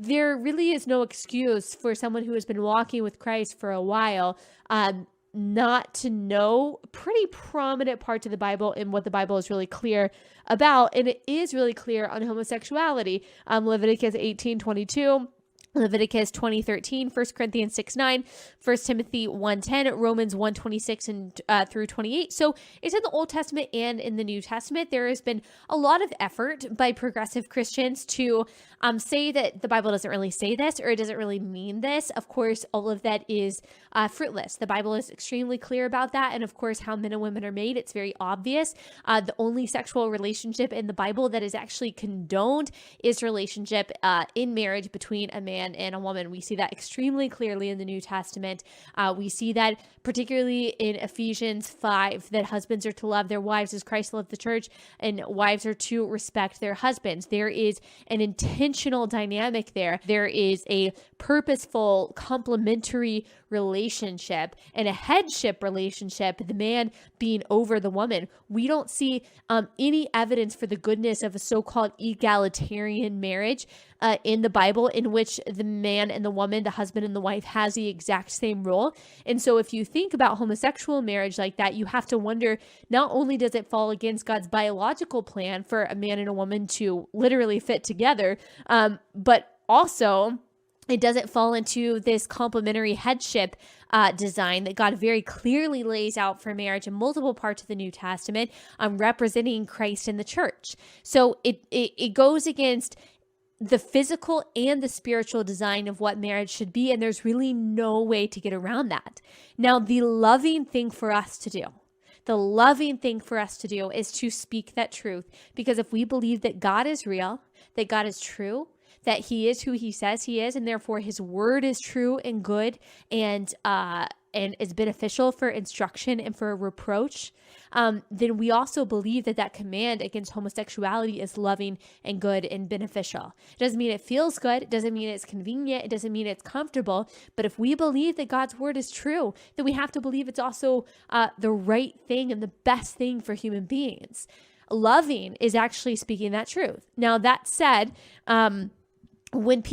there really is no excuse for someone who has been walking with Christ for a while, not to know pretty prominent parts of the Bible and what the Bible is really clear about. And it is really clear on homosexuality. Leviticus 18:22. Leviticus 20:13, 1 Corinthians 6:9, 1 Timothy 1:10, Romans 1:26 and through 28. So it's in the Old Testament and in the New Testament. There has been a lot of effort by progressive Christians to say that the Bible doesn't really say this, or it doesn't really mean this. Of course, all of that is fruitless. The Bible is extremely clear about that. And of course, how men and women are made, it's very obvious. The only sexual relationship in the Bible that is actually condoned is relationship in marriage between a man and a woman. We see that extremely clearly in the New Testament. We see that particularly in Ephesians 5, that husbands are to love their wives as Christ loved the church, and wives are to respect their husbands. There is an intentional dynamic there. There is a purposeful, complementary relationship and a headship relationship, the man being over the woman. We don't see any evidence for the goodness of a so-called egalitarian marriage in the Bible, in which the man and the woman, the husband and the wife, has the exact same role. And so if you think about homosexual marriage like that, you have to wonder, not only does it fall against God's biological plan for a man and a woman to literally fit together, but also it doesn't fall into this complementary headship design that God very clearly lays out for marriage in multiple parts of the New Testament, representing Christ in the church. So it goes against the physical and the spiritual design of what marriage should be, and there's really no way to get around that. Now, the loving thing for us to do is to speak that truth, because if we believe that God is real, that God is true, that he is who he says he is, and therefore his word is true and good and is beneficial for instruction and for reproach, then we also believe that that command against homosexuality is loving and good and beneficial. It doesn't mean it feels good. It doesn't mean it's convenient. It doesn't mean it's comfortable. But if we believe that God's word is true, then we have to believe it's also the right thing and the best thing for human beings. Loving is actually speaking that truth. Now, that said, when people